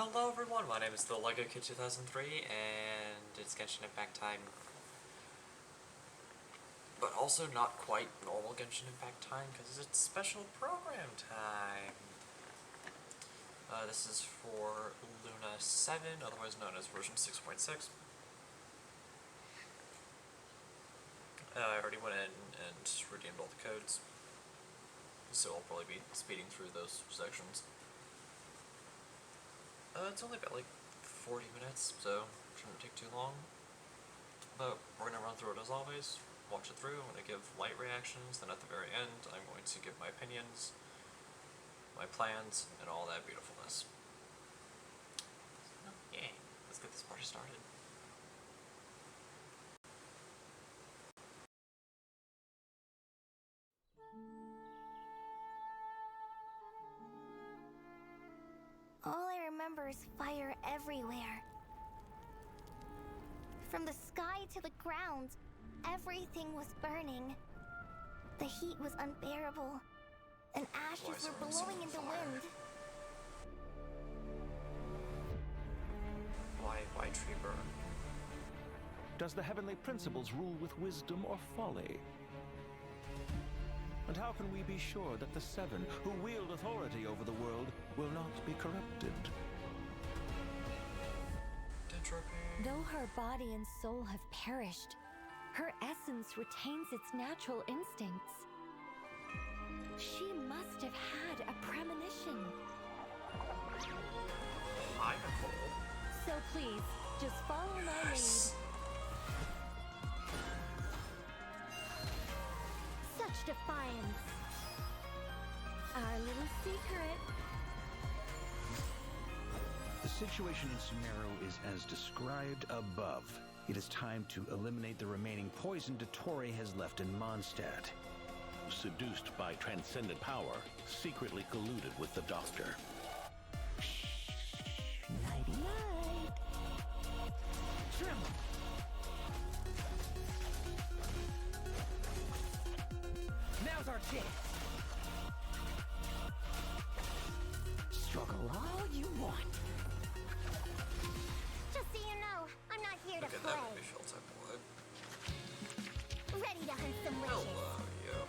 Hello everyone, my name is the Lego Kid 2003 and it's Genshin Impact time. But also not quite normal Genshin Impact time because it's special program time. This is for Luna 7, otherwise known as version 6.6. I already went in and redeemed all the codes, so I'll probably be speeding through those sections. It's only about like 40 minutes, so it shouldn't take too long. But we're going to run through it as always, watch it through. I'm going to give light reactions, then at the very end I'm going to give my opinions, my plans, and all that beautifulness. So, yay, let's get this party started. All I remember is fire everywhere. From the sky to the ground, everything was burning. The heat was unbearable, and ashes were blowing in the wind. Why tree burn? Does the heavenly principles rule with wisdom or folly? And how can we be sure that the Seven, who wield authority over the world, will not be corrupted? Though her body and soul have perished, her essence retains its natural instincts. She must have had a premonition. Hi, Nicole. So please, just follow my lead. Such defiance. Our little secret. The situation in Sumeru is as described above. It is time to eliminate the remaining poison Dottore has left in Mondstadt. Seduced by transcendent power, secretly colluded with the Doctor. Nighty-night. Tremble! Now's our chance! Struggle all you want. Just so you know, I'm not here to Look at play. that movie felt type of Ready to hunt some witches. Hello, yeah.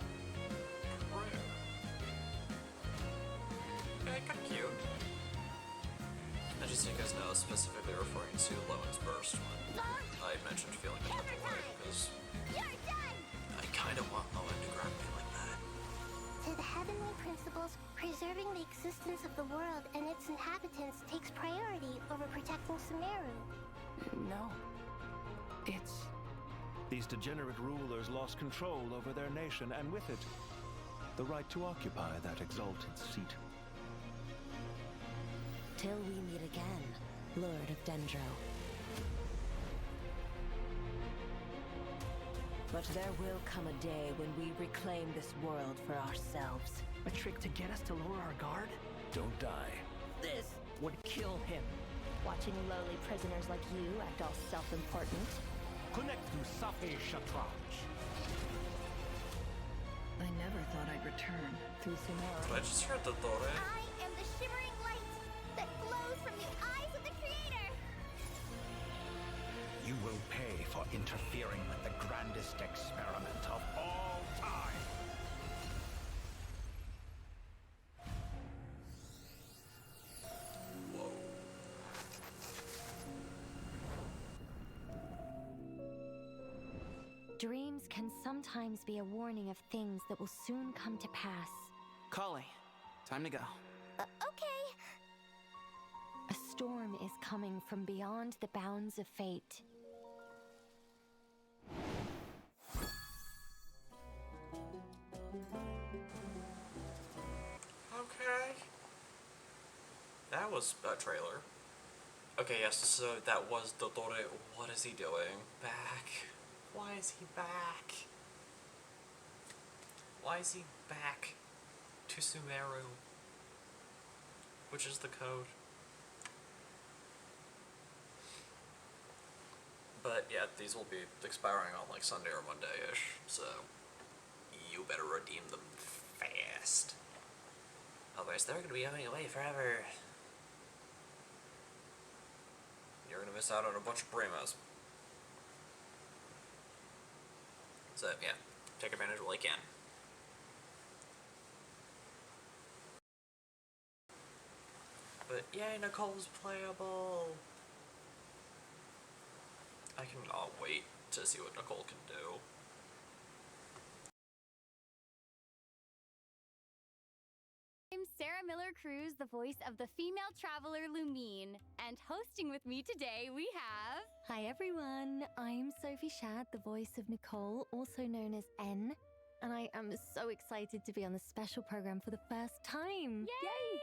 Okay, kinda cute. And just so you guys know, specifically referring to Lowen's burst when I mentioned feeling a bit away, because You're done! I kinda want Lowen to grab me like that. To the heavenly principles, preserving the existence of the world and its inhabitants takes priority over protecting Sumeru. No. It's... These degenerate rulers lost control over their nation, and with it, the right to occupy that exalted seat. Till we meet again, Lord of Dendro. But there will come a day when we reclaim this world for ourselves. A trick to get us to lower our guard? Don't die. This would kill him. Watching lowly prisoners like you act all self-important. Connect to Safi Shatranj. I never thought I'd return through Sumeru. But I just heard Dottore. I am the shimmering light that glows from the eyes of the Creator. You will pay for interfering with the grandest experiment of all time. Dreams can sometimes be a warning of things that will soon come to pass. Kali, time to go. Okay. A storm is coming from beyond the bounds of fate. Okay. That was a trailer. Okay, yes, so that was Dottore. What is he doing? Back. Why is he back? Why is he back to Sumeru? Which is the code? But yeah, these will be expiring on like Sunday or Monday-ish, so you better redeem them fast. Otherwise they're gonna be going away forever. miss out on a bunch of Bremas. So, yeah, take advantage while you can. But, yay, Nicole's playable! I cannot wait to see what Nicole can do. I'm Sarah Miller-Cruz, the voice of the female traveler Lumine, and hosting with me today we have... Hi everyone, I'm Sophie Shad, the voice of Nicole, also known as N, and I am so excited to be on this special program for the first time. Yay!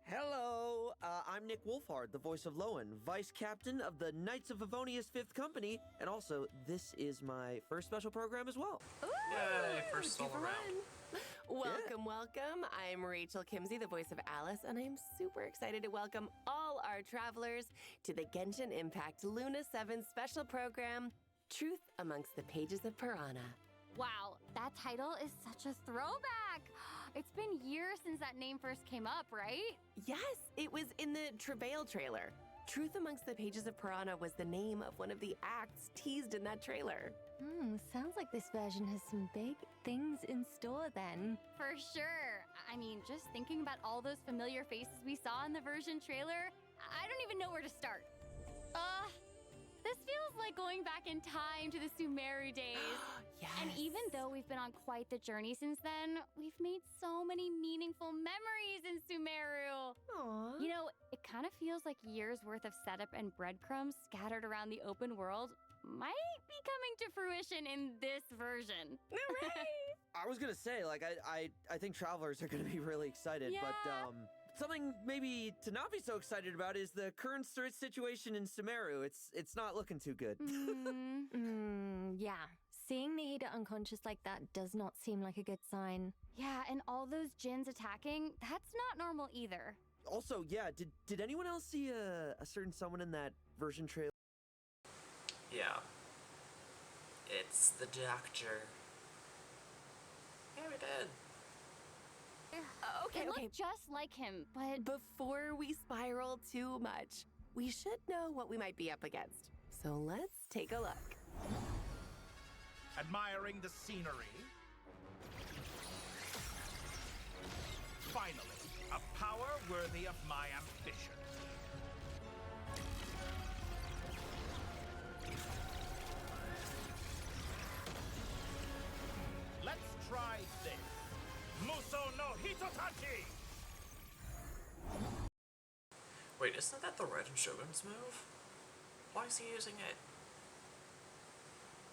Hello, I'm Nick Wolfhard, the voice of Lowen, Vice Captain of the Knights of Favonius 5th Company, and also, this is my first special program as well. Ooh, Yay, first all around. Welcome. I'm Rachel Kimsey, the voice of Alice, and I'm super excited to welcome all our travelers to the Genshin Impact Luna 7 special program, Truth Amongst the Pages of Piranha. Wow, that title is such a throwback! It's been years since that name first came up, right? Yes, it was in the Travail trailer. Truth Amongst the Pages of Piranha was the name of one of the acts teased in that trailer. Sounds like this version has some big things in store then. For sure. I mean, just thinking about all those familiar faces we saw in the version trailer, I don't even know where to start. This feels like going back in time to the Sumeru days. Yes. And even though we've been on quite the journey since then, we've made so many meaningful memories in Sumeru. Aww. You know, it kind of feels like years worth of setup and breadcrumbs scattered around the open world might be coming to fruition in this version. Hooray! I was gonna say, like, I think travelers are gonna be really excited, Yeah. but, something maybe to not be so excited about is the current situation in Sumeru. It's not looking too good. Yeah. Seeing Nahida unconscious like that does not seem like a good sign. Yeah, and all those djinns attacking, that's not normal either. Also, yeah, did anyone else see a certain someone in that version trailer? Yeah. It's the doctor. Yeah, we did. It looked just like him, but... Before we spiral too much, we should know what we might be up against. So let's take a look. Admiring the scenery. Finally, a power worthy of my ambition. Let's try this. Muso no Hitotachi! Wait, isn't that the Red Shogun's move? Why is he using it?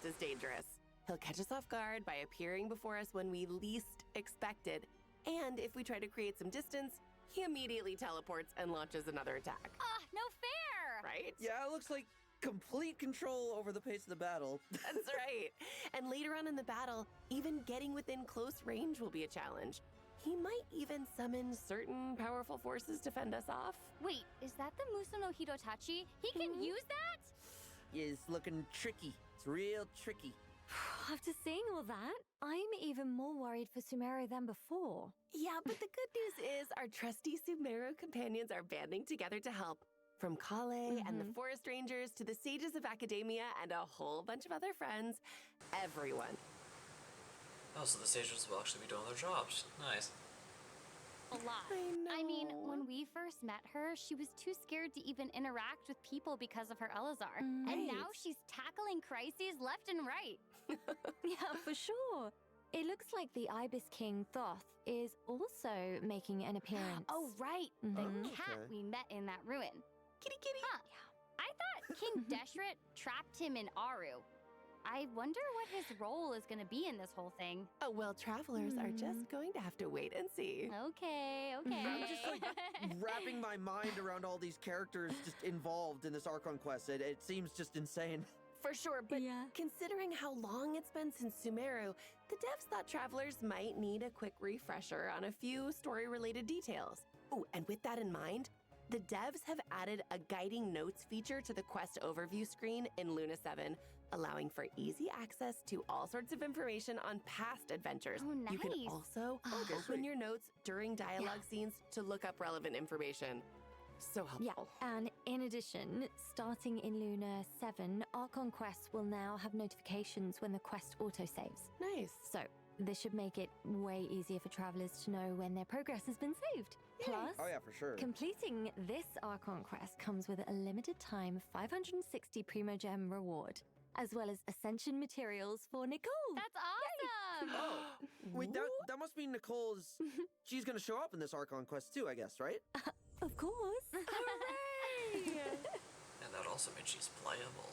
This is dangerous. He'll catch us off guard by appearing before us when we least expect it. And if we try to create some distance, he immediately teleports and launches another attack. no fair! Right? Yeah, it looks like complete control over the pace of the battle. That's right. And later on in the battle, even getting within close range will be a challenge. He might even summon certain powerful forces to fend us off. Wait, is that the Muso no Hitotachi? He can use that? Is looking tricky. It's real tricky. After seeing all that, I'm even more worried for Sumeru than before. Yeah, but the good news is our trusty Sumeru companions are banding together to help. From Kale and the Forest Rangers to the Sages of Academia and a whole bunch of other friends. Everyone. Oh, so the sages will actually be doing their jobs. Nice. A lot. I mean, know. when we first met her, she was too scared to even interact with people because of her Elazar. And now she's tackling crises left and right. Yeah, for sure. It looks like the Ibis King Thoth is also making an appearance. Oh, right. The cat okay. we met in that ruin. Kitty kitty. Huh. I thought King Deshret trapped him in Aru. I wonder what his role is going to be in this whole thing. Oh, well, travelers are just going to have to wait and see. Okay. I'm just like wrapping my mind around all these characters just involved in this Archon quest. It seems just insane. For sure, but Yeah. considering how long it's been since Sumeru, the devs thought travelers might need a quick refresher on a few story-related details. Oh, and with that in mind, the devs have added a guiding notes feature to the quest overview screen in Luna 7, allowing for easy access to all sorts of information on past adventures. Oh, You can nice. also Okay, open sweet. your notes during dialogue scenes to look up relevant information. So helpful. Yeah, and in addition, starting in Luna 7, Archon quests will now have notifications when the quest autosaves. Nice. So, this should make it way easier for travelers to know when their progress has been saved. Plus, Oh yeah, for sure. completing this Archon quest comes with a limited time 560 Primo Gem reward, as well as Ascension materials for Nicole. That's awesome! Oh, wait, that must mean Nicole's. She's gonna show up in this Archon quest too, I guess, right? Of course. Hooray! And that also means she's playable.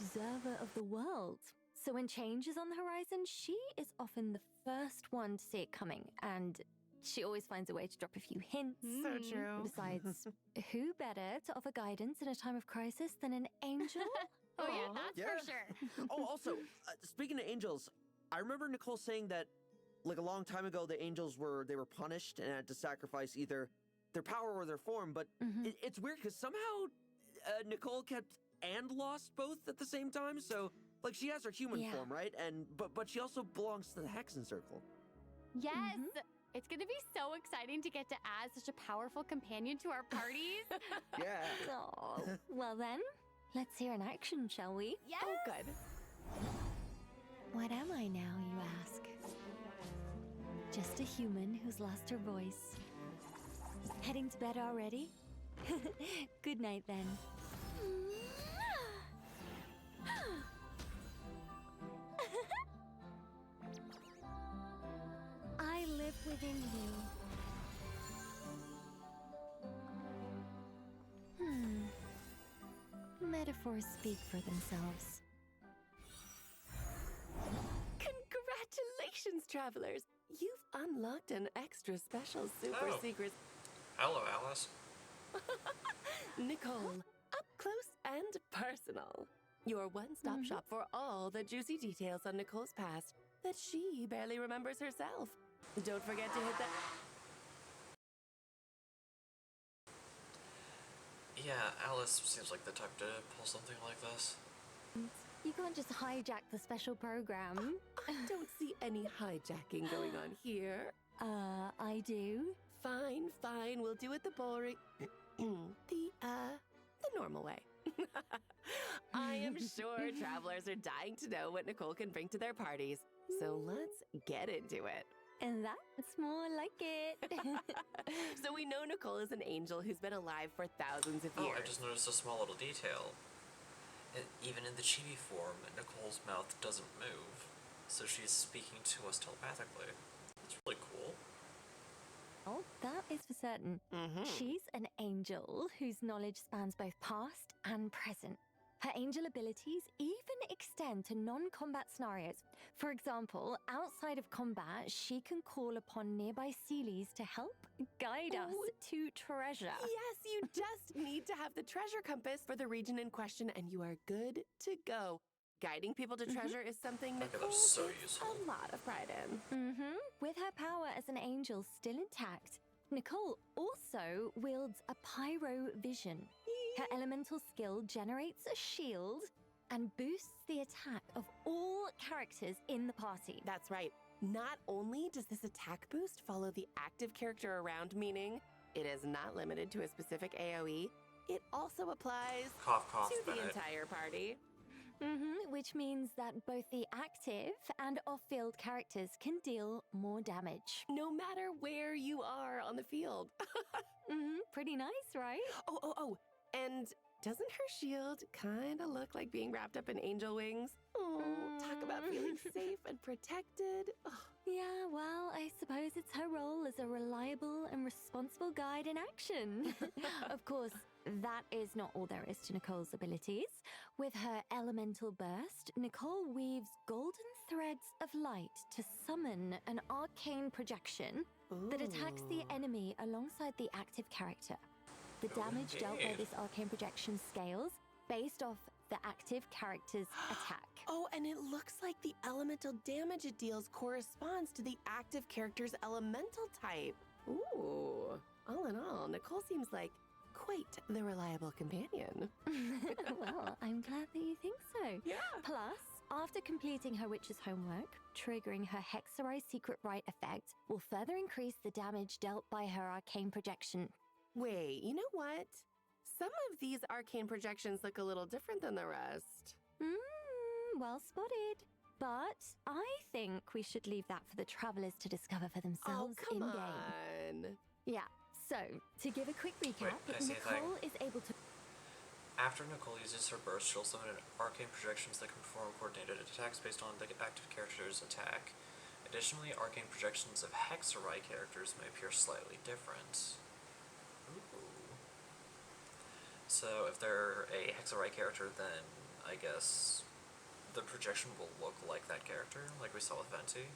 Observer of the world. So when change is on the horizon, she is often the first one to see it coming, and she always finds a way to drop a few hints. So true. Besides, who better to offer guidance in a time of crisis than an angel? Oh, yeah, that's Yeah. for sure. Oh, also, speaking of angels, I remember Nicole saying that, like a long time ago, the angels were punished and had to sacrifice either their power or their form. But it's weird because somehow Nicole kept and lost both at the same time. So, like, she has her human Yeah. form, right? And but she also belongs to the Hexen Circle. Yes! It's gonna be so exciting to get to add such a powerful companion to our parties. Yeah. Oh, well then, let's hear an action, shall we? Yes! Oh, good. What am I now, you ask? Just a human who's lost her voice. Heading to bed already? Good night then. I live within you. Metaphors speak for themselves. Congratulations, travelers! You've unlocked an extra special super Oh. secret. Hello, Alice. Nicole, up close and personal. Your one-stop shop for all the juicy details on Nicole's past that she barely remembers herself. Don't forget to hit that. Yeah, Alice seems like the type to pull something like this. You can't just hijack the special program. I don't see any hijacking going on here. I do. Fine, fine. We'll do it the boring, the normal way. I am sure travelers are dying to know what Nicole can bring to their parties. So let's get into it. And that's more like it. So we know Nicole is an angel who's been alive for thousands of Oh, years. I just noticed a small little detail. Even in the chibi form, Nicole's mouth doesn't move, so she's speaking to us telepathically. It's really cool. Oh, that is for certain. She's an angel whose knowledge spans both past and present. Her angel abilities even extend to non-combat scenarios. For example, outside of combat, she can call upon nearby Sealies to help guide us to treasure. Yes, you just need to have the treasure compass for the region in question, and you are good to go. Guiding people to treasure is something Okay, Nicole that's so takes useful. a lot of pride in. With her power as an angel still intact, Nicole also wields a pyro vision. Her elemental skill generates a shield and boosts the attack of all characters in the party. That's right. Not only does this attack boost follow the active character around, meaning it is not limited to a specific AoE, it also applies Cough, cough, to the Bennett. entire party. Which means that both the active and off-field characters can deal more damage. No matter where you are on the field. Pretty nice, right? Oh, and doesn't her shield kind of look like being wrapped up in angel wings? Oh, talk about feeling safe and protected. Oh. Yeah, well, I suppose it's her role as a reliable and responsible guide in action. Of course, that is not all there is to Nicole's abilities. With her elemental burst, Nicole weaves golden threads of light to summon an arcane projection that attacks the enemy alongside the active character. The damage dealt by this arcane projection scales based off the active character's attack. Oh, and it looks like the elemental damage it deals corresponds to the active character's elemental type. Ooh. All in all, Nicole seems like quite the reliable companion. Well, I'm glad that you think so. Yeah. Plus, after completing her witch's homework, triggering her Hexerai secret rite effect will further increase the damage dealt by her arcane projection. Wait, you know what? Some of these arcane projections look a little different than the rest. Well spotted. But I think we should leave that for the travelers to discover for themselves come in-game. on. Yeah, so to give a quick recap, Wait, I see a thing. Nicole is able to... After Nicole uses her burst, she'll summon arcane projections that can perform coordinated attacks based on the active character's attack. Additionally, arcane projections of Hexarai characters may appear slightly different. Ooh. So if they're a Hexarai character, then I guess the projection will look like that character, like we saw with Venti.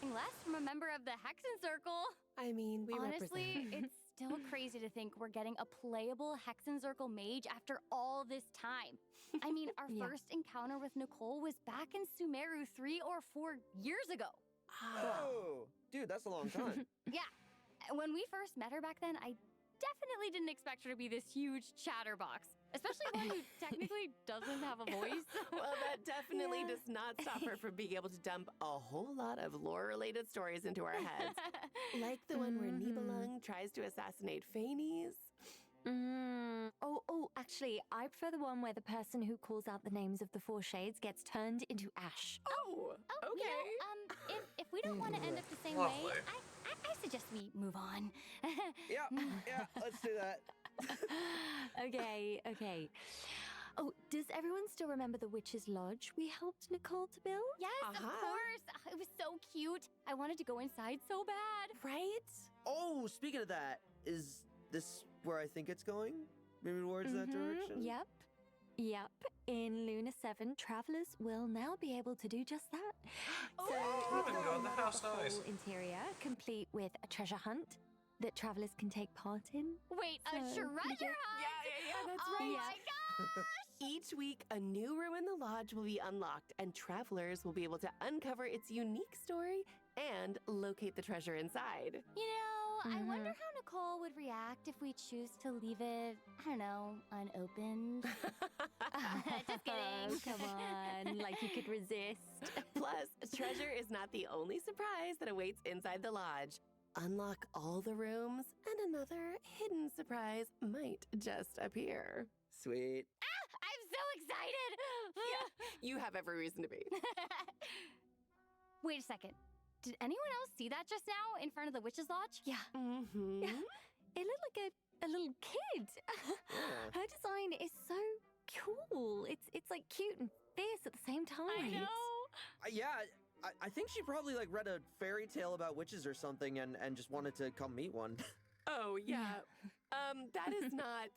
Less from a member of the Hexen Circle. I mean, we Honestly, represent. it's still crazy to think we're getting a playable Hexen Circle mage after all this time. I mean, our Yeah. first encounter with Nicole was back in Sumeru 3 or 4 years ago. Oh, dude, that's a long time. Yeah, when we first met her back then, I definitely didn't expect her to be this huge chatterbox, especially one who technically doesn't have a voice. Well, that definitely Yeah. does not stop her from being able to dump a whole lot of lore-related stories into our heads. Like the one where Nibelung tries to assassinate Phanes. Oh, actually, I prefer the one where the person who calls out the names of the four shades gets turned into ash. Oh, okay. You know, if we don't want to end up the same Lovely. way, I suggest we move on. Yeah, let's do that. Okay. Oh, does everyone still remember the Witch's Lodge we helped Nicole to build? Yes, of course. It was so cute. I wanted to go inside so bad. Right? Oh, speaking of that, is this where I think it's going? Maybe towards that direction? Yep. In Luna 7, travelers will now be able to do just that. So we've we can go in the modeled house, the whole nice. interior, complete with a treasure hunt that travelers can take part in. Wait, a So, treasure hunt? Yeah, that's Oh right. my gosh! Each week, a new room in the lodge will be unlocked, and travelers will be able to uncover its unique story and locate the treasure inside. You know, I wonder how Nicole would react if we choose to leave it, I don't know, unopened. Just kidding. Oh, come on, like you could resist. Plus, treasure is not the only surprise that awaits inside the lodge. Unlock all the rooms, and another hidden surprise might just appear. Sweet. I'm so excited! You have every reason to be. Wait a second. Did anyone else see that just now in front of the Witch's Lodge? Yeah. Mm-hmm. It looked like a little kid. Her design is so cool. It's like cute and fierce at the same time. I know. I think she probably like read a fairy tale about witches or something and just wanted to come meet one. Oh, yeah. That is not.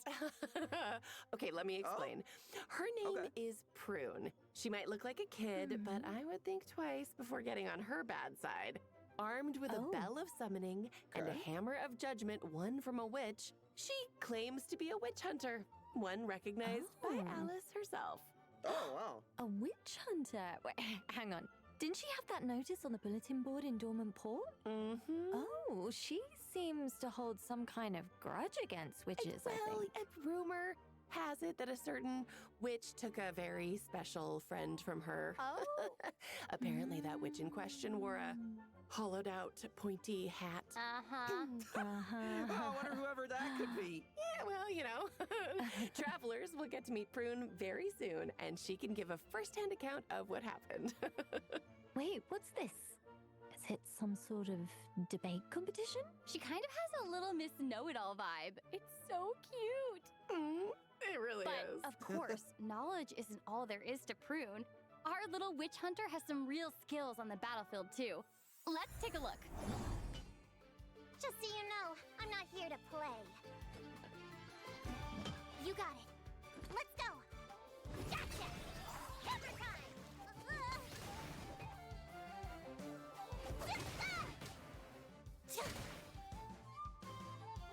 Okay, let me explain. Her name is Prune. She might look like a kid, but I would think twice before getting on her bad side. Armed with a bell of summoning and a hammer of judgment won from a witch, she claims to be a witch hunter, one recognized by Alice herself. Oh, wow. A witch hunter. Wait, hang on. Didn't she have that notice on the bulletin board in Dormant Port? Mm-hmm. Oh, she seems to hold some kind of grudge against witches, I Well, think. a rumor has it that a certain witch took a very special friend from her. Oh. Apparently, that witch in question wore a hollowed out, pointy hat. Uh-huh. Oh, I wonder whoever that could be. Yeah, well, you know. Travelers will get to meet Prune very soon, and she can give a first-hand account of what happened. Wait, what's this? Is it some sort of debate competition? She kind of has a little Miss Know-It-All vibe. It's so cute. It really But, is. of course, knowledge isn't all there is to Prune. Our little witch hunter has some real skills on the battlefield, too. Let's take a look. Just so you know, I'm not here to play. You got it. Let's go. Gotcha! Hammer time!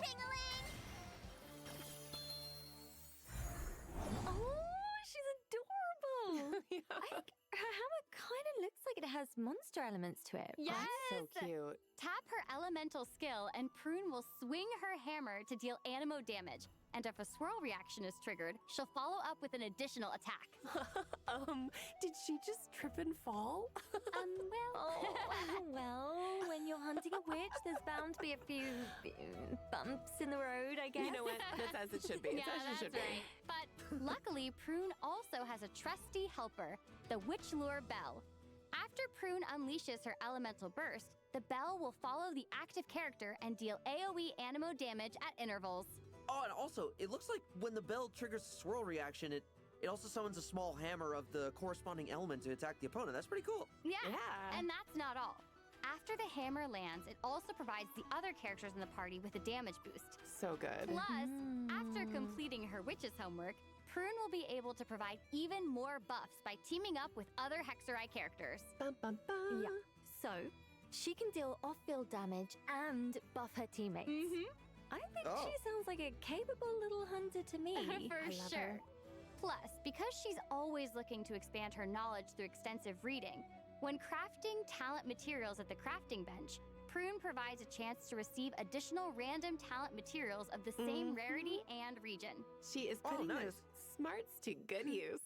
Ring-a-ling! Oh, she's adorable. I think her hammer kind of looks like it has monster elements to it. Yes! So cute. Tap her elemental skill, and Prune will swing her hammer to deal animo damage. And if a swirl reaction is triggered, she'll follow up with an additional attack. Did she just trip and fall? Well, when you're hunting a witch, there's bound bound to be a few bumps in the road, I guess. You know what? That's as it should be. It's Yeah, as it that's should be. right. But luckily, Prune also has a trusty helper, the Witch Lure Bell. After Prune unleashes her elemental burst, the bell will follow the active character and deal AoE animo damage at intervals. Oh, and also, it looks like when the bell triggers the swirl reaction, it also summons a small hammer of the corresponding element to attack the opponent. That's pretty cool. Yeah. Yeah. And that's not all. After the hammer lands, it also provides the other characters in the party with a damage boost. So good. Plus, after completing her witch's homework, Prune will be able to provide even more buffs by teaming up with other Hexerai characters. Bum, bum, bum. Yeah. So, she can deal off-field damage and buff her teammates. I think she sounds like a capable little hunter to me. For I love sure. her. Plus, because she's always looking to expand her knowledge through extensive reading, when crafting talent materials at the crafting bench, Prune provides a chance to receive additional random talent materials of the same rarity and region. She is putting nice. those smarts to good use.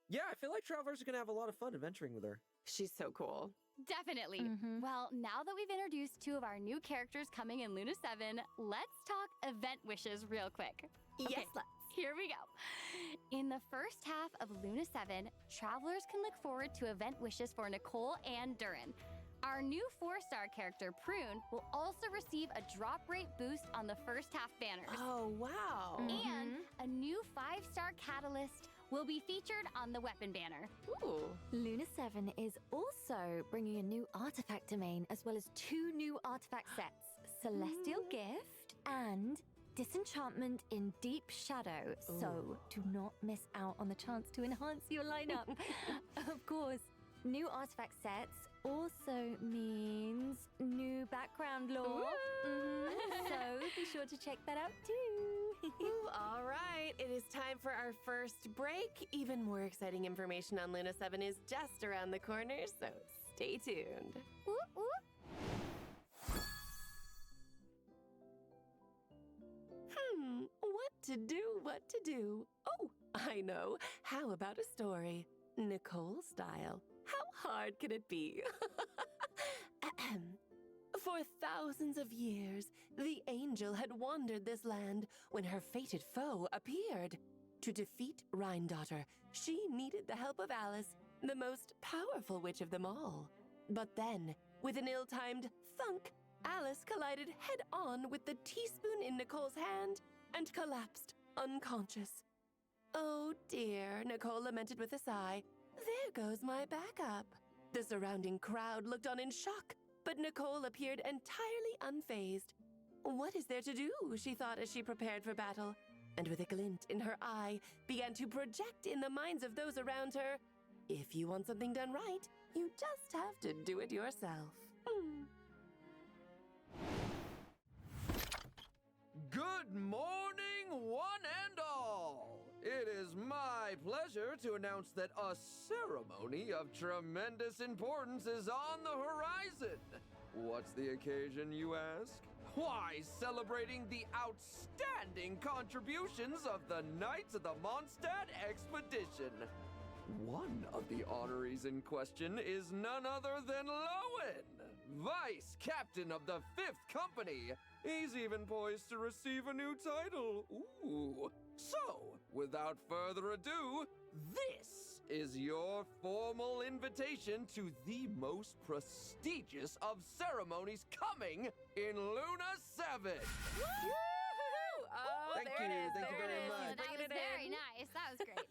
Yeah, I feel like travelers are gonna have a lot of fun adventuring with her. She's so cool. Definitely. Well, now that we've introduced two of our new characters coming in Luna 7, let's talk event wishes real quick. Yes, let's. Here we go. In the first half of Luna 7, travelers can look forward to event wishes for Nicole and Durin. Our new 4-star character, Prune, will also receive a drop rate boost on the first half banners. Oh, wow. And a new 5-star catalyst will be featured on the weapon banner. Ooh. Luna 7 is also bringing a new artifact domain as well as 2 new artifact sets, Celestial Gift and Disenchantment in Deep Shadow. So do not miss out on the chance to enhance your lineup. Of course, new artifact sets also means new background lore. So be sure to check that out too. Ooh, all right, it is time for our first break. Even more exciting information on Luna 7 is just around the corner, so stay tuned. Whoop, whoop. What to do? Oh, I know. How about a story? Nicole style. How hard can it be? Ahem. For thousands of years, the angel had wandered this land when her fated foe appeared. To defeat Rhine-daughter, she needed the help of Alice, the most powerful witch of them all. But then, with an ill-timed thunk, Alice collided head-on with the teaspoon in Nicole's hand and collapsed unconscious. Oh dear, Nicole lamented with a sigh. There goes my backup. The surrounding crowd looked on in shock, but Nicole appeared entirely unfazed. What is there to do, she thought as she prepared for battle, and with a glint in her eye, began to project in the minds of those around her, if you want something done right, you just have to do it yourself. Good morning, one and all! It is my pleasure to announce that a ceremony of tremendous importance is on the horizon. What's the occasion, you ask? Why, celebrating the outstanding contributions of the Knights of the Mondstadt Expedition. One of the honorees in question is none other than Lowen, Vice Captain of the 5th Company. He's even poised to receive a new title. Ooh. So, without further ado, this is your formal invitation to the most prestigious of ceremonies coming in Luna 7. Oh, Thank there you. it is. Thank you there very it is. much. That Bringing was it very in. nice. That was great.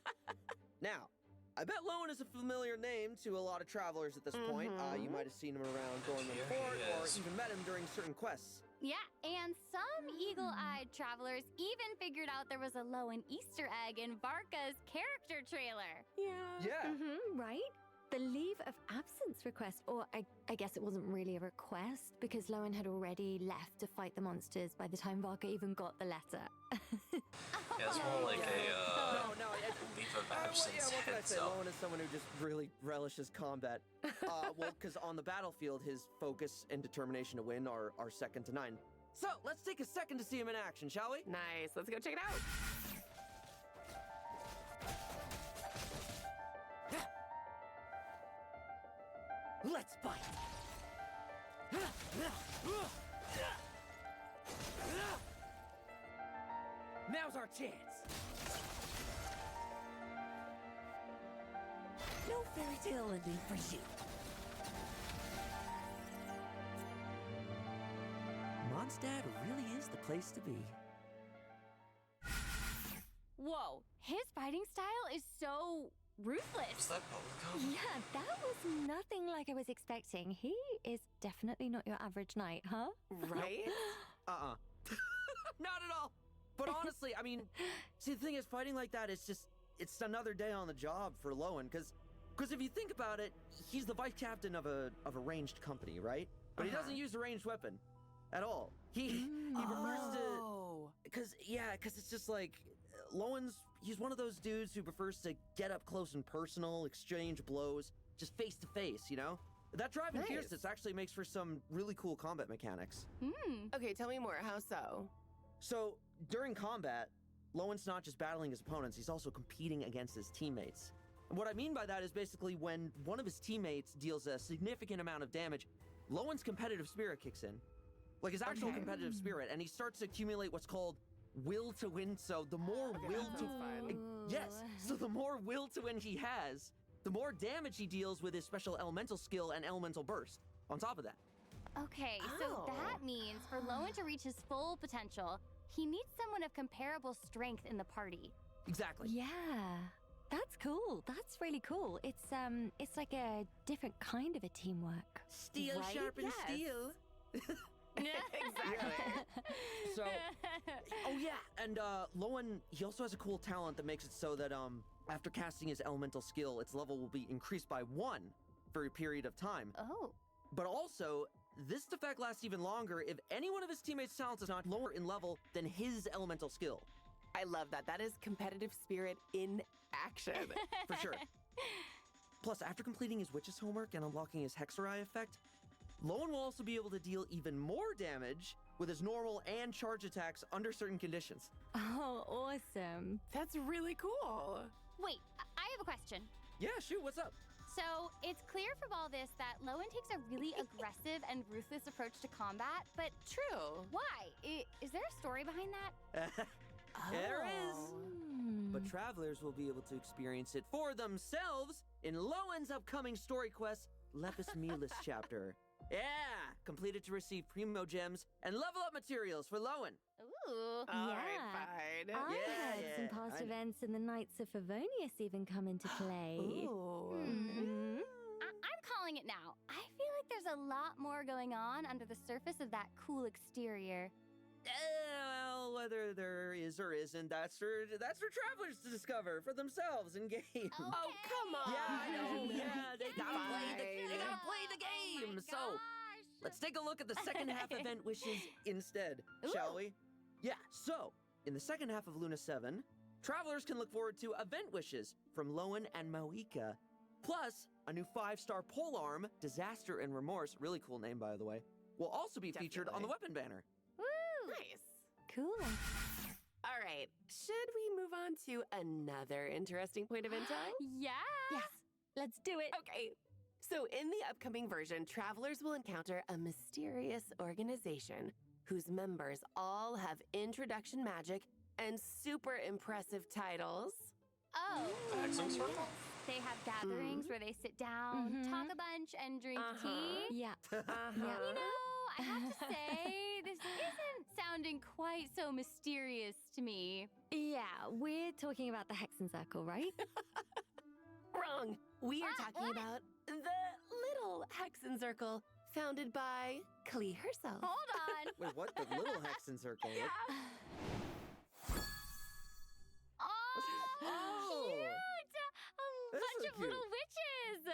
Now, I bet Lowen is a familiar name to a lot of travelers at this point. You might have seen him around Dornland Here Fort he or is. even met him during certain quests. Yeah, and some eagle-eyed travelers even figured out there was a Lowen Easter egg in Varka's character trailer. Yeah. Right? The leave of absence request, or I guess it wasn't really a request because Lowen had already left to fight the monsters by the time Varka even got the letter. Yeah, it's more like a No, leave of absence what can I say? heads up. Lowen is someone who just really relishes combat. Well, because on the battlefield, his focus and determination to win are second to none. So, let's take a second to see him in action, shall we? Nice. Let's go check it out. Let's fight! Now's our chance. No fairy tale ending for you. Mondstadt really is the place to be. Whoa, his fighting style is so ruthless. Is that bubblegum? Yeah, that was nothing like I was expecting. He is definitely not your average knight, huh? Right? Not at all. But honestly, I mean, see, the thing is, fighting like that is just, it's another day on the job for Lowen, because if you think about it, he's the vice captain of a ranged company, right? But he doesn't use a ranged weapon at all. He prefers to, because it's just like, he's one of those dudes who prefers to get up close and personal, exchange blows, just face to face, you know? That drive and fierceness actually makes for some really cool combat mechanics. Okay, tell me more. How so? So, during combat, Lowen's not just battling his opponents, he's also competing against his teammates. And what I mean by that is basically when one of his teammates deals a significant amount of damage, Lowen's competitive spirit kicks in. Like his actual competitive spirit, and he starts to accumulate what's called will to win. So the more so the more will to win he has, the more damage he deals with his special elemental skill and elemental burst. On top of that. Okay, so that means for Lowen to reach his full potential, he needs someone of comparable strength in the party. Exactly. Yeah. That's cool. That's really cool. It's like a different kind of a teamwork. Steel sharpens steel. Exactly. So, and Lowen, he also has a cool talent that makes it so that after casting his elemental skill, its level will be increased by 1 for a period of time. Oh. But also, this effect lasts even longer if any one of his teammates' talents is not lower in level than his elemental skill. I love that. That is competitive spirit in action. For sure. Plus, after completing his witch's homework and unlocking his Hexerai effect, Lowen will also be able to deal even more damage with his normal and charge attacks under certain conditions. Oh, awesome. That's really cool. Wait, I have a question. Yeah, shoot, what's up? So, it's clear from all this that Lowen takes a really aggressive and ruthless approach to combat, but True. why? Is there a story behind that? There is. But travelers will be able to experience it for themselves in Lowen's upcoming story quest, Lepus Melis chapter. Yeah! Completed to receive Primo Gems and level up materials for Lowen. Ooh. All right, fine. I heard some past events in the Knights of Favonius even come into play. Ooh. I'm calling it now. I feel like there's a lot more going on under the surface of that cool exterior. Well, whether there is or isn't, that's for travelers to discover for themselves in game. Okay. Oh, come on. Yeah, I know. Yeah, they gotta play the Oh game. my So, let's take a look at the second half event wishes instead, shall we? Yeah, so, in the second half of Luna 7, travelers can look forward to event wishes from Lowen and Moika. Plus, a new 5-star polearm, Disaster and Remorse, really cool name by the way, will also be featured on the weapon banner. Woo! Nice. Cool. All right. Should we move on to another interesting point of intel? Yes! Yes. Let's do it. Okay. So, in the upcoming version, travelers will encounter a mysterious organization whose members all have introduction magic and super impressive titles. Oh. Hexen Circle? They have gatherings where they sit down, talk a bunch, and drink tea. Yeah. You know, I have to say, this isn't sounding quite so mysterious to me. Yeah, we're talking about the Hexen Circle, right? Wrong. We are talking what? about the Little Hexen Circle, founded by Klee herself. Hold on. Wait, what? The little Hexen Circle? Oh, cute! A This bunch is of cute. little witches!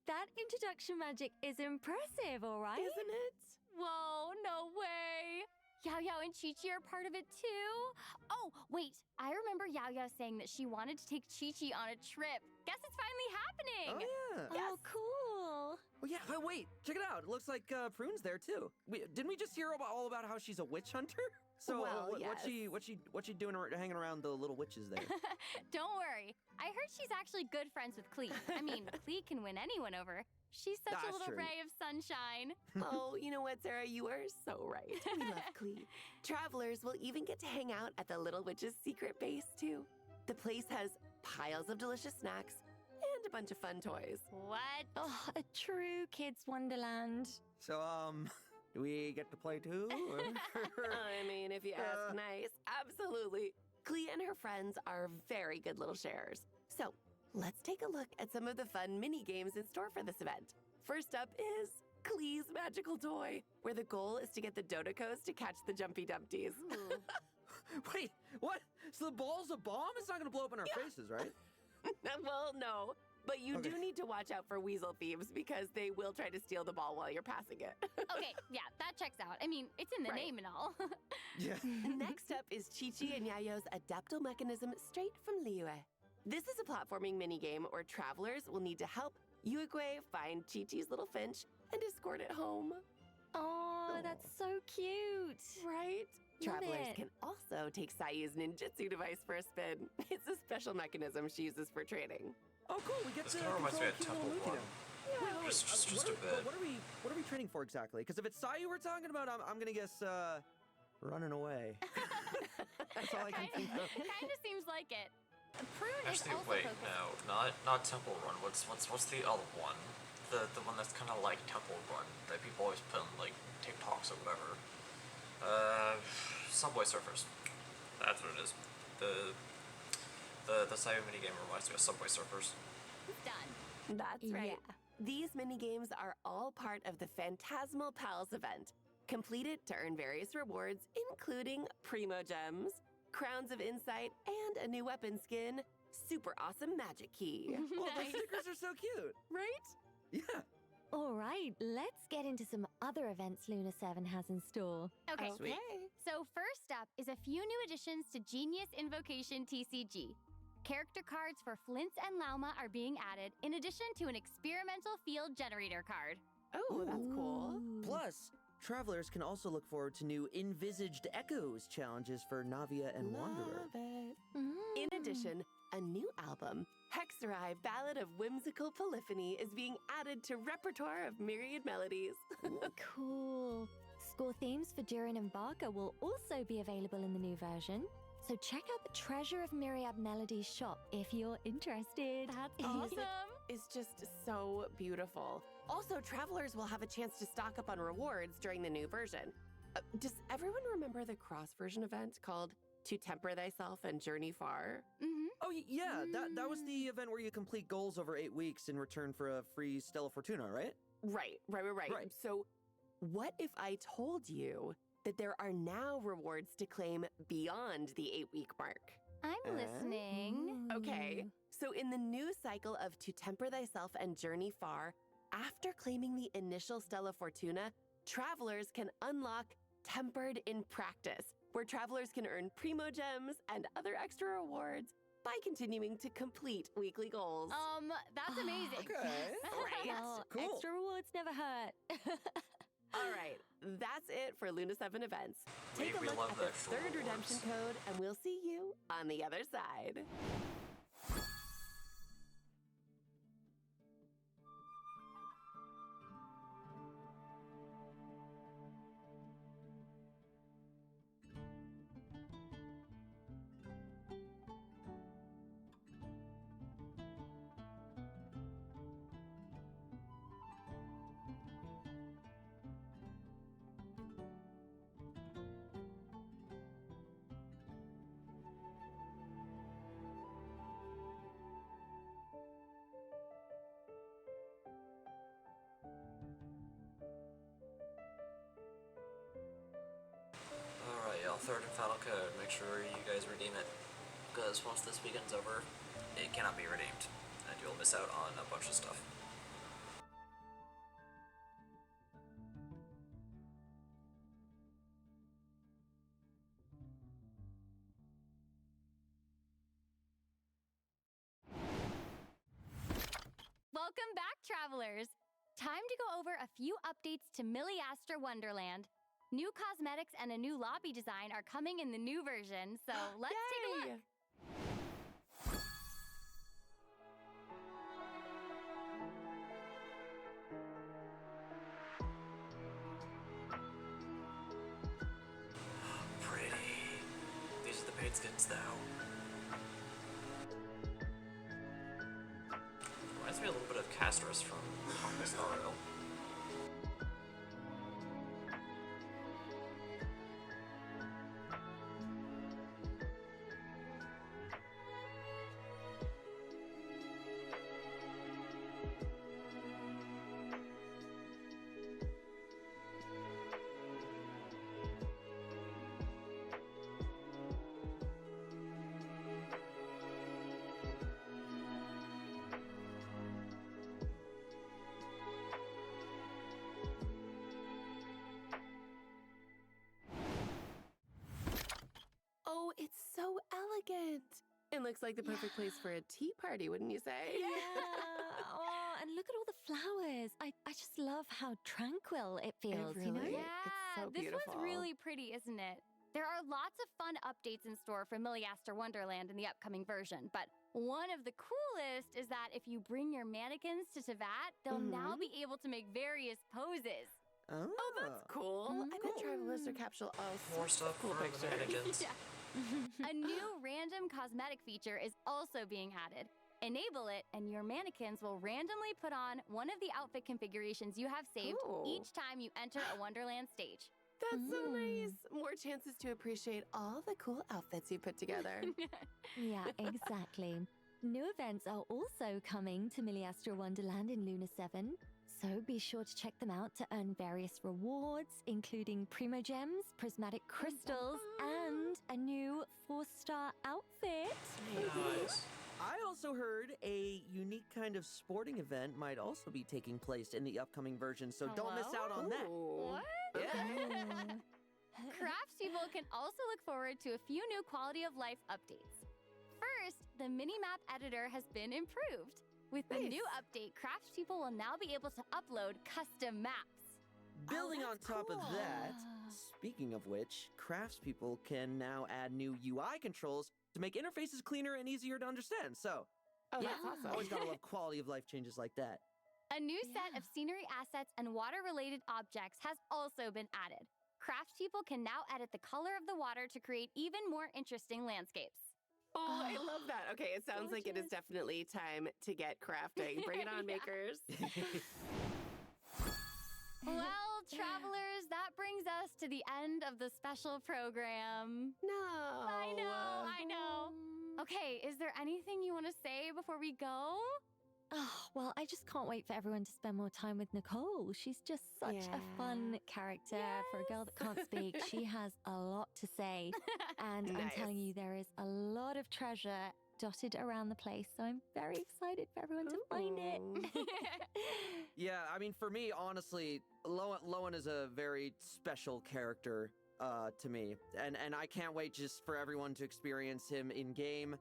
That introduction magic is impressive, all right? Isn't it? Whoa, no way! Yao Yao and Chi Chi are part of it too? Oh, wait, I remember Yao Yao saying that she wanted to take Chi Chi on a trip. Guess it's finally happening! Oh, yeah. Oh, cool. Oh yeah, wait, check it out. It looks like Prune's there too. Didn't we just hear all about how she's a witch hunter? So Well, what's she doing hanging around the little witches there? Don't worry. I heard she's actually good friends with Klee. I mean, Klee can win anyone over. She's such a That's little true. ray of sunshine. Oh, you know what, Sarah? You are so right. We love Klee. Travelers will even get to hang out at the Little Witch's secret base, too. The place has piles of delicious snacks and a bunch of fun toys. What? Oh, a true kid's wonderland. So do we get to play too? I mean, if you ask nice, absolutely. Klee and her friends are very good little sharers. So let's take a look at some of the fun mini games in store for this event. First up is Klee's magical toy, where the goal is to get the Dodecos to catch the Jumpy Dumpties. Wait, what? So the ball's a bomb? It's not gonna blow up in our faces, right? Well, no. But you Okay. do need to watch out for weasel thieves because they will try to steal the ball while you're passing it. Okay, yeah, that checks out. I mean, it's in the Right. name and all. Yeah. Next up is Chi-Chi and Yayo's Adaptal Mechanism straight from Liyue. This is a platforming minigame where travelers will need to help Uigui find Chi-Chi's little finch and escort it home. Oh, that's so cute. Right? Love Travelers it. can also take Sayu's ninjutsu device for a spin. It's a special mechanism she uses for trading. Oh, cool. We get This to kinda reminds me control of cute Temple little Luki Run. now. Wait, Just a what bit. what are we trading for exactly? Because if it's Sayu we're talking about, I'm gonna guess running away. That's all I can think of. Kind of seems like it. Prune is Actually, also wait, focused. no, not Temple Run. What's the other one? The one that's kind of like Temple Run that people always put on like TikToks or whatever. Subway Surfers. That's what it is. The Sayu minigame reminds me of Subway Surfers. Done. That's right. Yeah. These minigames are all part of the Phantasmal Pals event. Complete it to earn various rewards, including Primo Gems, Crowns of Insight, and a new weapon skin, Super Awesome Magic Key. Oh, the Nice. stickers are so cute. Right? Yeah. All right, let's get into some other events Luna 7 has in store. Okay. Okay. So first up is a few new additions to Genius Invocation TCG. Character cards for Flint and Lauma are being added, in addition to an experimental field generator card. Oh, that's cool. Ooh. Plus, travelers can also look forward to new Envisaged Echoes challenges for Navia and Wanderer. Love it. Mm. In addition, a new album, Hexerai Ballad of Whimsical Polyphony, is being added to repertoire of myriad melodies. Cool. Score themes for Durin and Barker will also be available in the new version. So check out the Treasure of Myriad Melodies shop if you're interested. That's Awesome. awesome. Is just so beautiful. Also, travelers will have a chance to stock up on rewards during the new version. Does everyone remember the cross version event called To Temper Thyself and Journey Far? Mm-hmm. Oh, yeah, that was the event where you complete goals over 8 weeks in return for a free Stella Fortuna, right? Right. Right. So, what if I told you that there are now rewards to claim beyond the 8-week mark? I'm listening. Okay, so in the new cycle of To Temper Thyself and Journey Far, after claiming the initial Stella Fortuna, travelers can unlock Tempered in Practice, where travelers can earn Primo Gems and other extra rewards by continuing to complete weekly goals. That's amazing. Okay. Right? Well, Cool. extra rewards never hurt. All right, that's it for Luna 7 events. Take a We look love at the the extra third redemption rewards. code, and we'll see you on the other side. Alright, y'all, third and final code. Make sure you guys redeem it. Because once this weekend's over, it cannot be redeemed. And you'll miss out on a bunch of stuff. Welcome back, travelers. Time to go over a few updates to Milliastra Wonderland. New cosmetics and a new lobby design are coming in the new version, so let's take a look. Pretty. These are the paid skins, though. Reminds me a little bit of Castros from Compass Naruto. Oh, it's so elegant. It looks like the perfect place for a tea party, wouldn't you say? Yeah. Oh, and look at all the flowers. I just love how tranquil it feels, you know? really- Yeah, It's so this beautiful. one's really pretty, isn't it? There are lots of fun updates in store for Milliastra Wonderland in the upcoming version, but one of the coolest is that if you bring your mannequins to Tevat, they'll now be able to make various poses. Oh, That's cool. I bet travelers are capsule all More sorts stuff of cool for the pictures. mannequins. A new random cosmetic feature is also being added. Enable it, and your mannequins will randomly put on one of the outfit configurations you have saved Ooh. each time you enter a Wonderland stage. That's so nice. More chances to appreciate all the cool outfits you put together. Yeah, exactly. New events are also coming to Milliastra Wonderland in Luna 7, so be sure to check them out to earn various rewards, including Primo Gems, Prismatic Crystals, and a new 4-star outfit. Nice. I also heard a unique kind of sporting event might also be taking place in the upcoming version, so don't miss out on that. Ooh. What? Yeah. Craftspeople can also look forward to a few new quality of life updates. First, the mini-map editor has been improved. With the new update, craftspeople will now be able to upload custom maps. Building on that's top of cool. that, speaking of which, craftspeople can now add new UI controls to make interfaces cleaner and easier to understand. So, Oh, yeah, that's awesome. always gotta love quality of life changes like that. A new set of scenery assets and water-related objects has also been added. Craftspeople can now edit the color of the water to create even more interesting landscapes. Oh, I love that. Okay, it sounds like it is definitely time to get crafting. Bring it on, makers. Well, travelers, that brings us to the end of the special program. No. I know. Okay, is there anything you want to say before we go? Oh, well, I just can't wait for everyone to spend more time with Nicole. She's just such a fun character for a girl that can't speak. She has a lot to say. And I'm telling you, there is a lot of treasure dotted around the place. So I'm very excited for everyone to find it. Yeah, I mean, for me, honestly, Lowen is a very special character to me. And I can't wait just for everyone to experience him in-game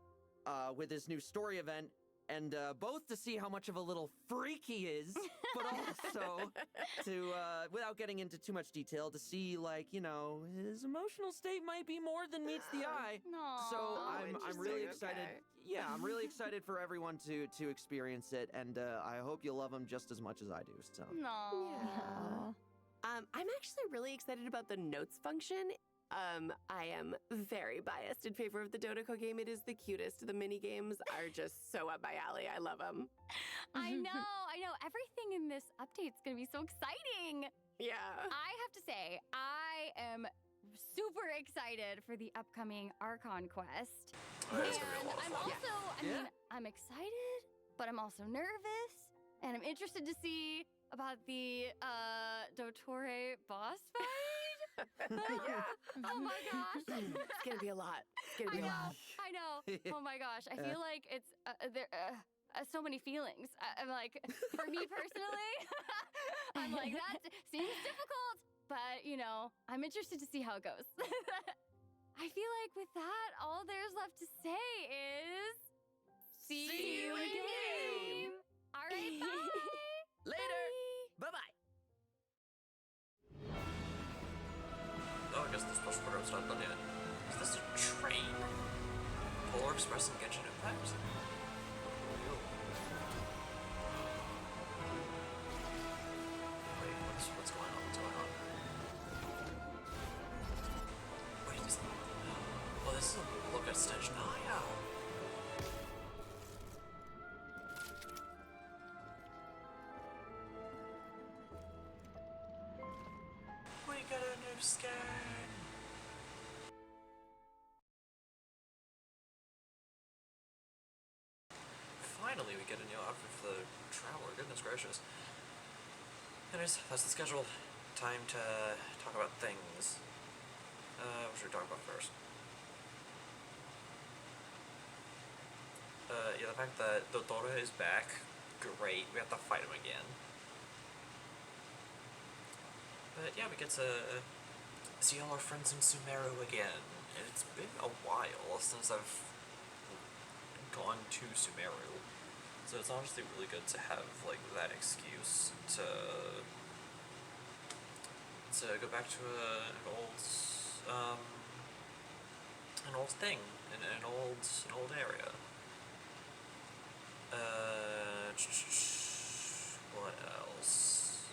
with his new story event. And both to see how much of a little freak he is, but also to, without getting into too much detail, to see, like, you know, his emotional state might be more than meets the eye. So I'm really excited. Okay. Yeah, I'm really excited for everyone to experience it, and I hope you love him just as much as I do. So. No. Aw. I'm actually really excited about the notes function. I am very biased in favor of the Dodoko game. It is the cutest. The mini games are just so up my alley. I love them. I know. Everything in this update's gonna be so exciting. Yeah. I have to say, I am super excited for the upcoming Archon quest. Oh, it's gonna be a lot of I'm fun. also, I mean, I'm excited, but I'm also nervous, and I'm interested to see about the Dottore boss fight. Yeah. Oh my gosh. It's gonna be a lot. It's gonna be a lot. I know. Oh my gosh. I feel like it's there. So many feelings. I'm like, for me personally, I'm like, that seems difficult, but you know, I'm interested to see how it goes. I feel like with that, all there's left to say is, see you in game. All right, bye. Later. Bye. Bye-bye. Oh, I guess the special program's not done yet. Is this a train? Polar Express and Genshin Impact? Wait, what's going on? What's going on? Wait, oh, this is a look extension. Oh, yeah. We got a new skin! Finally, we get a new outfit for the Traveler. Goodness gracious. Anyways, that's the schedule. Time to talk about things. What should we talk about first? Yeah, the fact that Dotoro is back. Great. We have to fight him again. But yeah, we get to see all our friends in Sumeru again. And it's been a while since I've gone to Sumeru. So it's honestly really good to have, like, that excuse to go back to an old thing, an old area. What else?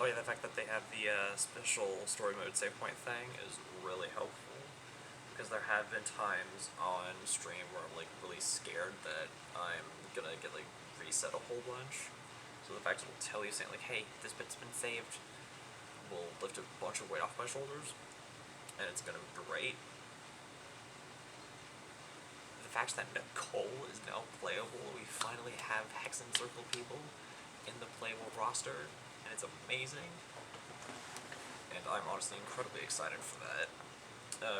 Oh yeah, the fact that they have the special story mode save point thing is really helpful, because there have been times on stream where I'm like really scared that I'm gonna get like reset a whole bunch. So the fact that it'll tell you saying like, hey, this bit's been saved, will lift a bunch of weight off my shoulders, and it's gonna be great. The fact that Nicole is now playable, we finally have Hex and Circle people in the playable roster, and it's amazing. And I'm honestly incredibly excited for that.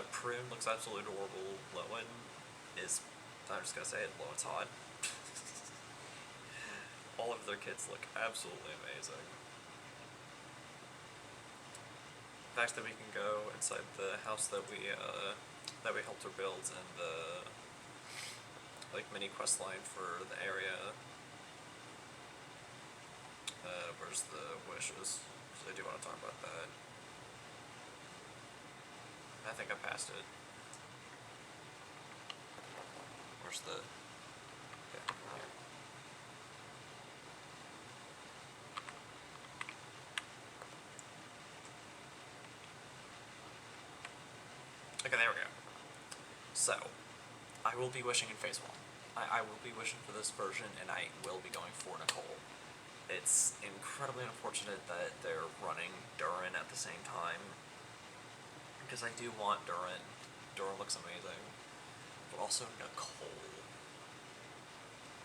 Prune looks absolutely adorable. Lowen is, I'm just gonna say it, Lowen's hot. All of their kids look absolutely amazing. The fact that we can go inside the house that we helped her build, and the like mini quest line for the area. Where's the wishes? Because I do want to talk about that. I think I passed it. Where's the... Okay, here. Okay, there we go. So, I will be wishing in Phase 1. I will be wishing for this version, and I will be going for Nicole. It's incredibly unfortunate that they're running Durin at the same time, because I do want Durin. Durin looks amazing. But also Nicole.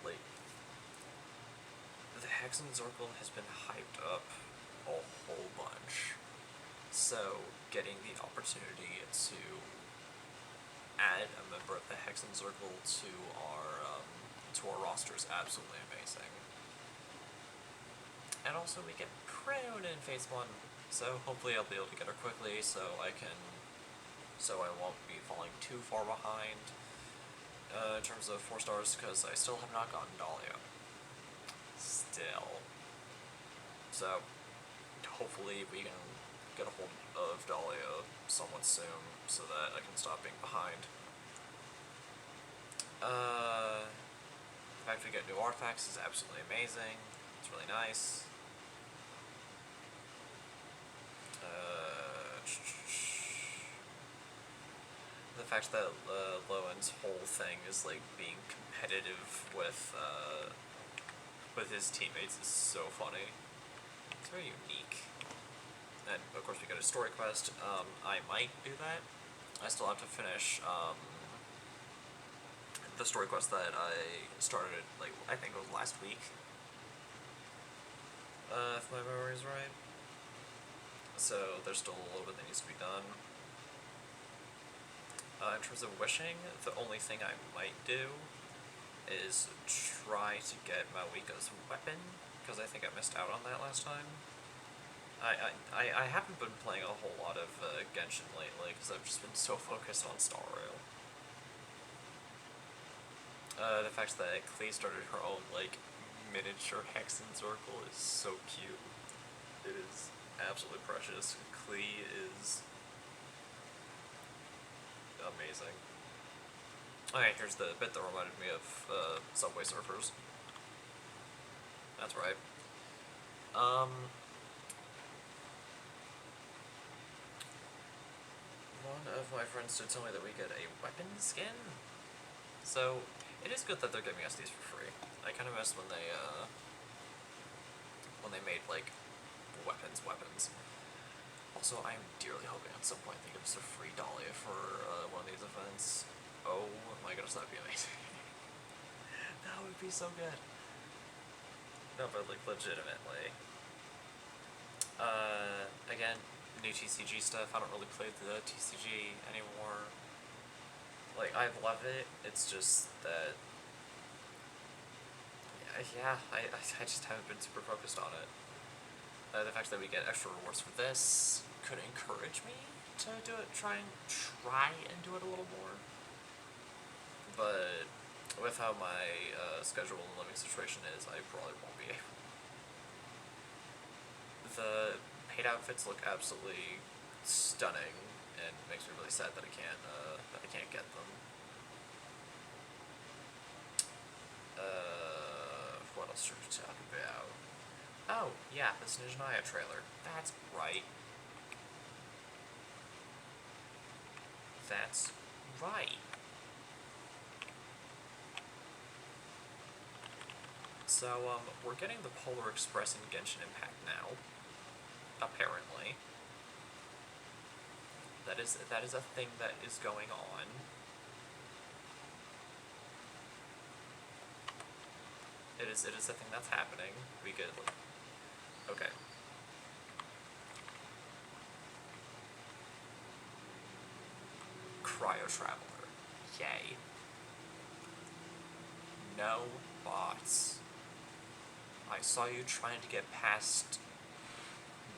Like, the Hex and Zorkel has been hyped up a whole bunch. So, getting the opportunity to add a member of the Hex and Circle to our roster is absolutely amazing. And also we get Prune in Phase 1, so hopefully I'll be able to get her quickly so I won't be falling too far behind in terms of 4 stars, because I still have not gotten Dahlia. Still. So, hopefully we can get a hold of Dahlia somewhat soon so that I can stop being behind. The fact we get new artifacts is absolutely amazing. It's really nice. The fact that Lowen's whole thing is like being competitive with his teammates is so funny. It's very unique. And of course we got a story quest. I might do that. I still have to finish the story quest that I started, like, I think it was last week. If my memory is right. So there's still a little bit that needs to be done. In terms of wishing, the only thing I might do is try to get Mawika's weapon, because I think I missed out on that last time. I haven't been playing a whole lot of Genshin lately, because I've just been so focused on Star Rail. The fact that Klee started her own, like, miniature Hexen Zorkel is so cute. It is absolutely precious. Klee is amazing. Okay, here's the bit that reminded me of Subway Surfers. That's right. One of my friends did tell me that we get a weapon skin. So, it is good that they're giving us these for free. I kind of missed when they made, like, weapons. Also, I'm dearly hoping at some point they give us a free Dahlia for one of these events. Oh my goodness, that'd be amazing. That would be so good. No, but, like, legitimately. Again, new TCG stuff. I don't really play the TCG anymore. Like, I love it. It's just that, yeah, I just haven't been super focused on it. The fact that we get extra rewards for this could encourage me to do it, try and do it a little more. But with how my schedule and living situation is, I probably won't be able. The paid outfits look absolutely stunning, and it makes me really sad that I can't get them. What else should we talk about? Oh, yeah, this Nijnaya trailer. That's right. That's right. So, we're getting the Polar Express in Genshin Impact now. Apparently. That is a thing that is going on. It is a thing that's happening. We get, like, okay. Cryo Traveler. Yay. No bots. I saw you trying to get past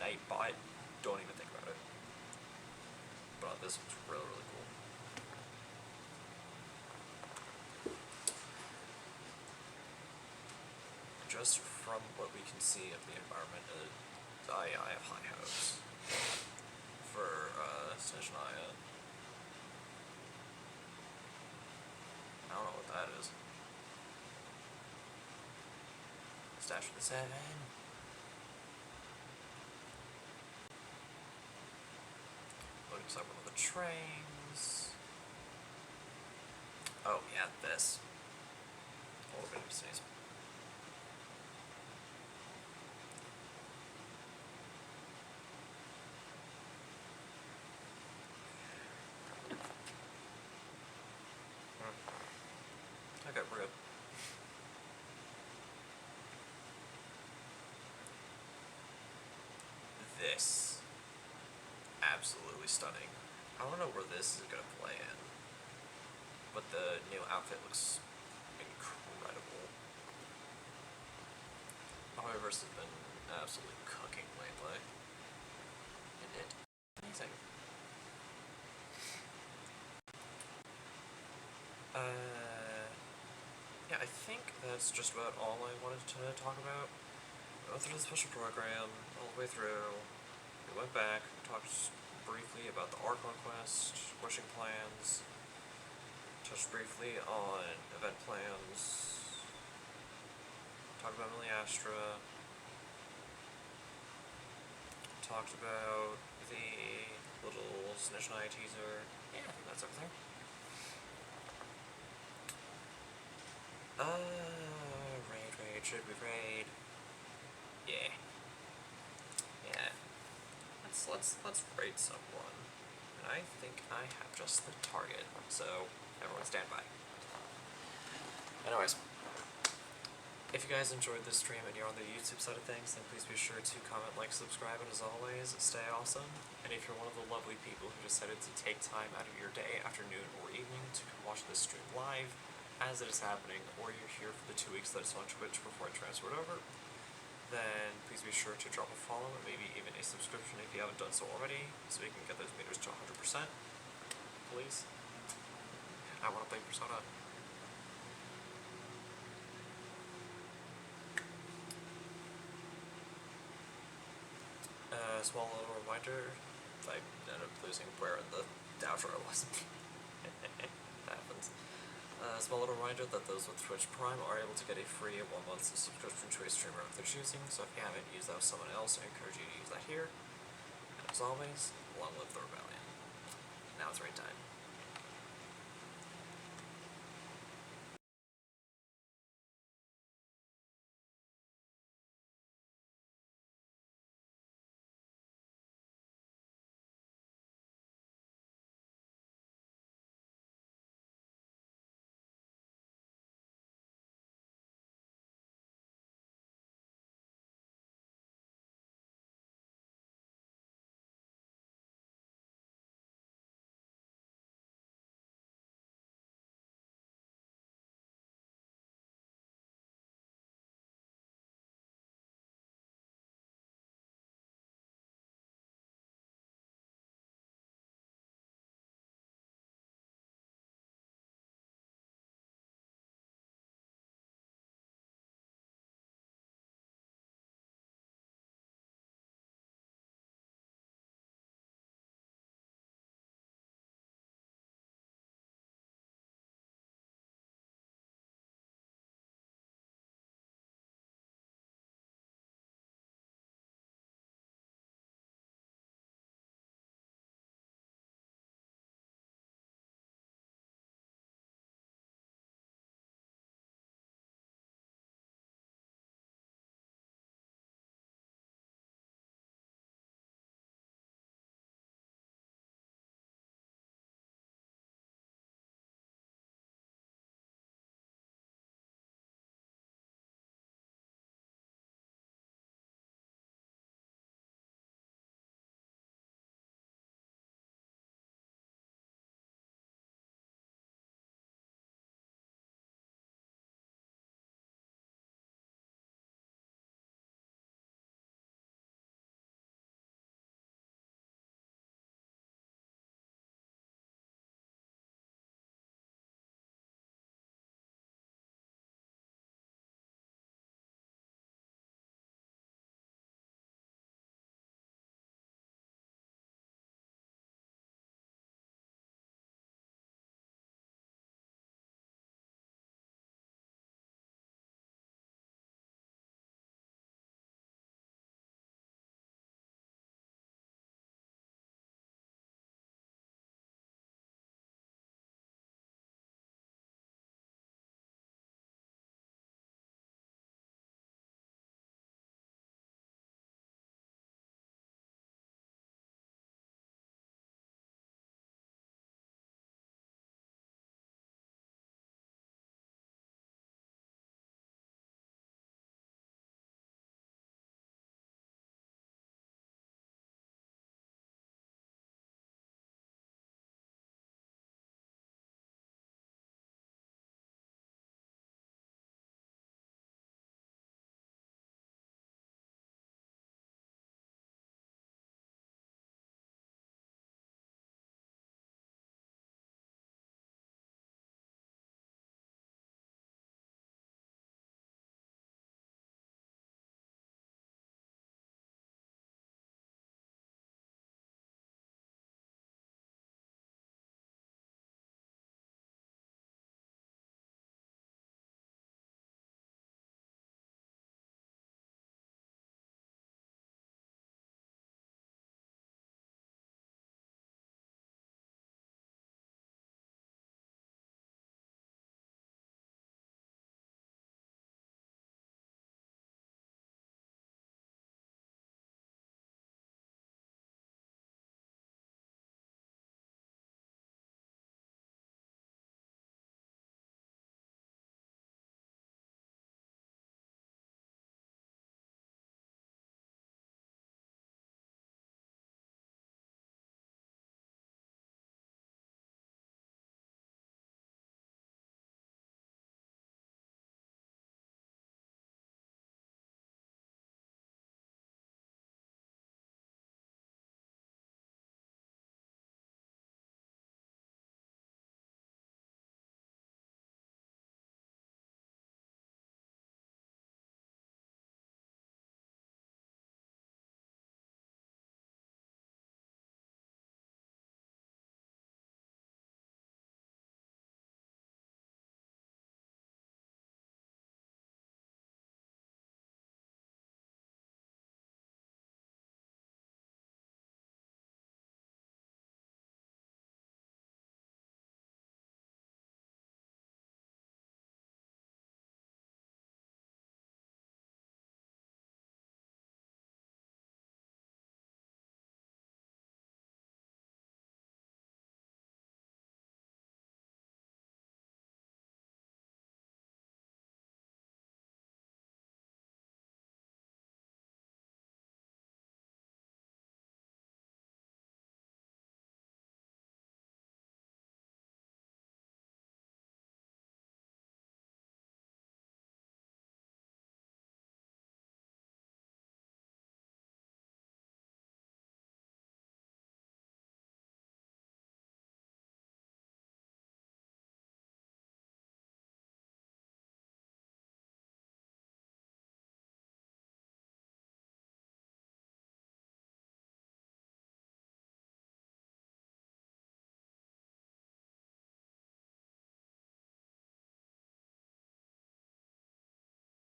Nightbot. Don't even think about it. But this was really, really cool. Just from what we can see of the environment, I have high hopes for Snezhnaya. I don't know what that is. Stash for the 7. Loading inside one of the trains. Oh yeah, this. A little bit of a sneeze. Okay, we're good. This. Absolutely stunning. I don't know where this is gonna play in, but the new outfit looks incredible. However, has been absolutely cooking lately. And it amazing. Yeah, I think that's just about all I wanted to talk about. We went through the special program all the way through. We went back, talked briefly about the Archon quest, wishing plans, touched briefly on event plans, talked about Miliastra, talked about the little Snezhnaya teaser. Yeah, I think that's everything. Raid, should we raid? Yeah. Yeah. Let's raid someone. And I think I have just the target, so everyone stand by. Anyways, if you guys enjoyed this stream and you're on the YouTube side of things, then please be sure to comment, like, subscribe, and as always, stay awesome. And if you're one of the lovely people who decided to take time out of your day, afternoon, or evening to come watch this stream live as it is happening, or you're here for the 2 weeks that it's on Twitch before I transfer it over, then please be sure to drop a follow and maybe even a subscription if you haven't done so already, so we can get those meters to 100%. Please. I want to play Persona. small little reminder, I ended up losing where in the outro I was. That happens. Small little reminder that those with Twitch Prime are able to get a free 1 month subscription to a streamer of their choosing, so if you haven't used that with someone else, I encourage you to use that here. And as always, long live the rebellion. Now it's raid time.